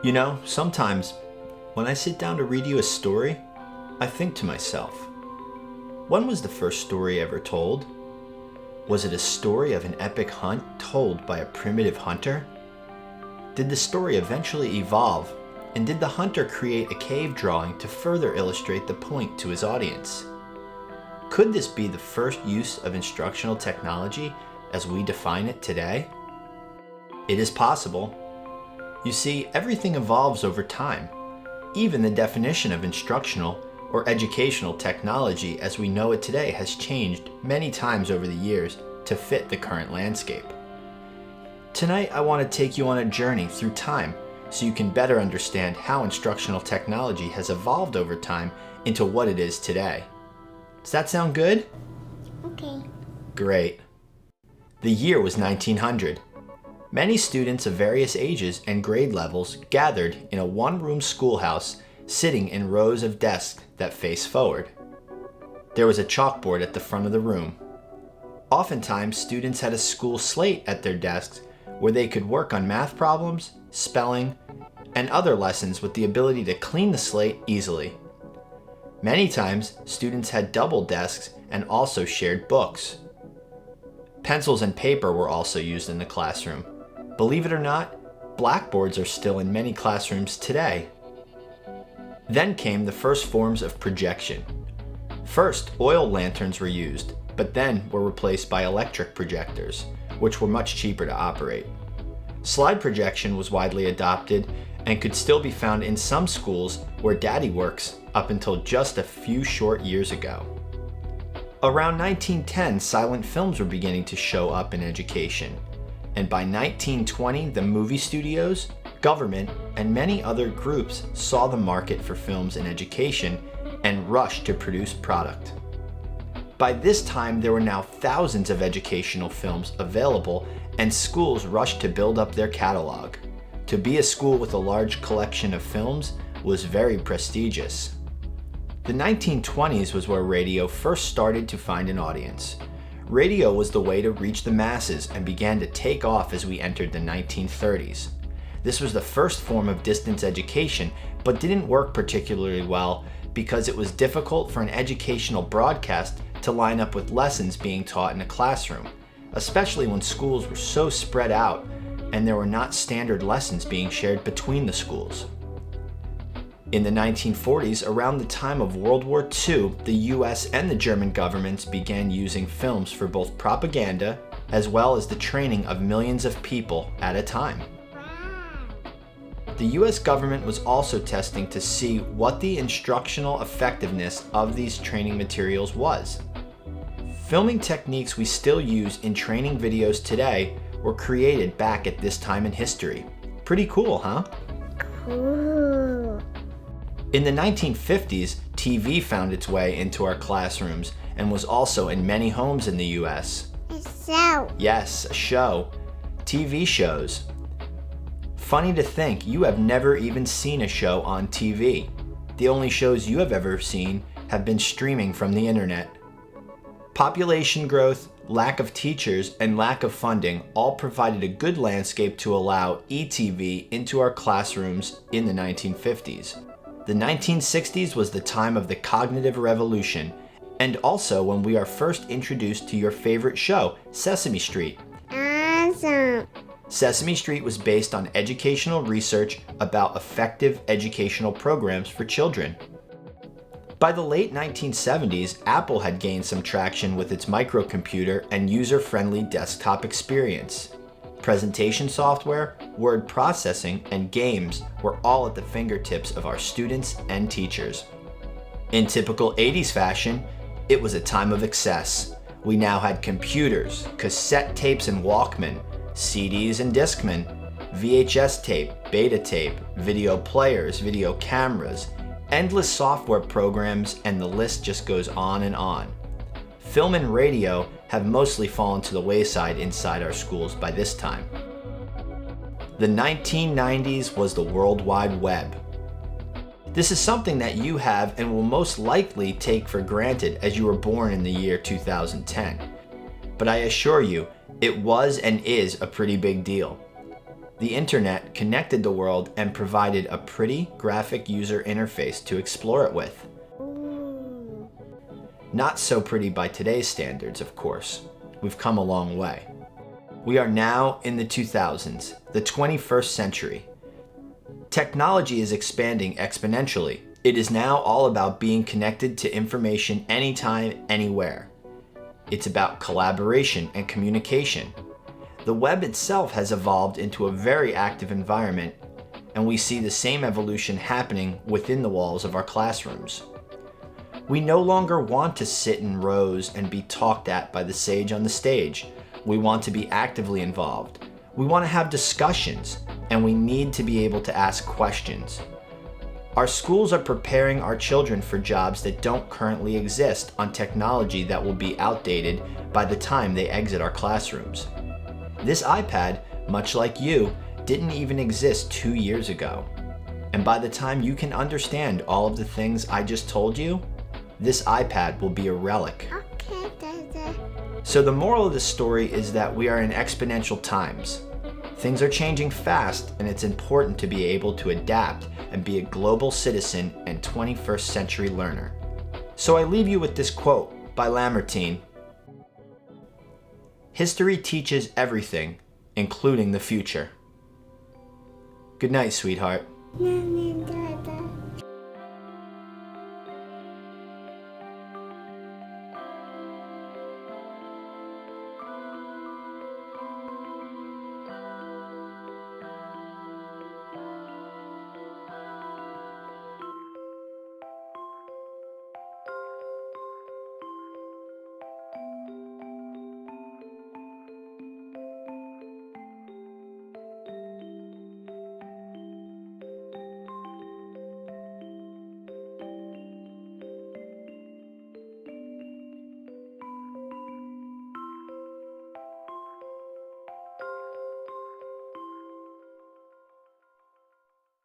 You know, sometimes when I sit down to read you a story, I think to myself, when was the first story ever told? Was it a story of an epic hunt told by a primitive hunter? Did the story eventually evolve, and did the hunter create a cave drawing to further illustrate the point to his audience? Could this be the first use of instructional technology as we define it today? It is possible. You see, everything evolves over time. Even the definition of instructional or educational technology as we know it today has changed many times over the years to fit the current landscape. Tonight, I want to take you on a journey through time so you can better understand how instructional technology has evolved over time into what it is today. Does that sound good? Okay. Great. The year was 1900. Many students of various ages and grade levels gathered in a one-room schoolhouse sitting in rows of desks that face forward. There was a chalkboard at the front of the room. Oftentimes, students had a school slate at their desks where they could work on math problems, spelling, and other lessons with the ability to clean the slate easily. Many times, students had double desks and also shared books. Pencils and paper were also used in the classroom. Believe it or not, blackboards are still in many classrooms today. Then came the first forms of projection. First, oil lanterns were used, but then were replaced by electric projectors, which were much cheaper to operate. Slide projection was widely adopted and could still be found in some schools where Daddy works up until just a few short years ago. Around 1910, silent films were beginning to show up in education, and by 1920, the movie studios, government, and many other groups saw the market for films in education and rushed to produce product. By this time, there were now thousands of educational films available, and schools rushed to build up their catalog. To be a school with a large collection of films was very prestigious. The 1920s was where radio first started to find an audience. Radio was the way to reach the masses and began to take off as we entered the 1930s. This was the first form of distance education, but didn't work particularly well because it was difficult for an educational broadcast to line up with lessons being taught in a classroom, especially when schools were so spread out and there were not standard lessons being shared between the schools. In the 1940s, around the time of World War II, the US and the German governments began using films for both propaganda as well as the training of millions of people at a time. The US government was also testing to see what the instructional effectiveness of these training materials was. Filming techniques we still use in training videos today were created back at this time in history. Pretty cool, huh? Cool. In the 1950s, TV found its way into our classrooms and was also in many homes in the US. So. Yes, a show. TV shows. Funny to think, you have never even seen a show on TV. The only shows you have ever seen have been streaming from the internet. Population growth, lack of teachers, and lack of funding all provided a good landscape to allow ETV into our classrooms in the 1950s. The 1960s was the time of the cognitive revolution, and also when we are first introduced to your favorite show, Sesame Street. Awesome. Sesame Street was based on educational research about effective educational programs for children. By the late 1970s, Apple had gained some traction with its microcomputer and user-friendly desktop experience. Presentation software, word processing, and games were all at the fingertips of our students and teachers. In typical 80s fashion, it was a time of excess. We now had computers, cassette tapes and Walkman, CDs and Discman, VHS tape, beta tape, video players, video cameras, endless software programs, and the list just goes on and on. Film and radio have mostly fallen to the wayside inside our schools by this time. The 1990s was the World Wide Web. This is something that you have and will most likely take for granted as you were born in the year 2010. But I assure you, it was and is a pretty big deal. The internet connected the world and provided a pretty graphic user interface to explore it with. Ooh. Not so pretty by today's standards, of course. We've come a long way. We are now in the 2000s, the 21st century. Technology is expanding exponentially. It is now all about being connected to information anytime, anywhere. It's about collaboration and communication. The web itself has evolved into a very active environment, and we see the same evolution happening within the walls of our classrooms. We no longer want to sit in rows and be talked at by the sage on the stage. We want to be actively involved. We want to have discussions, and we need to be able to ask questions. Our schools are preparing our children for jobs that don't currently exist on technology that will be outdated by the time they exit our classrooms. This iPad, much like you, didn't even exist 2 years ago. And by the time you can understand all of the things I just told you, this iPad will be a relic. Okay, Dada. So the moral of the story is that we are in exponential times. Things are changing fast, and it's important to be able to adapt and be a global citizen and 21st century learner. So I leave you with this quote by Lamartine. History teaches everything, including the future. Good night, sweetheart. Mommy,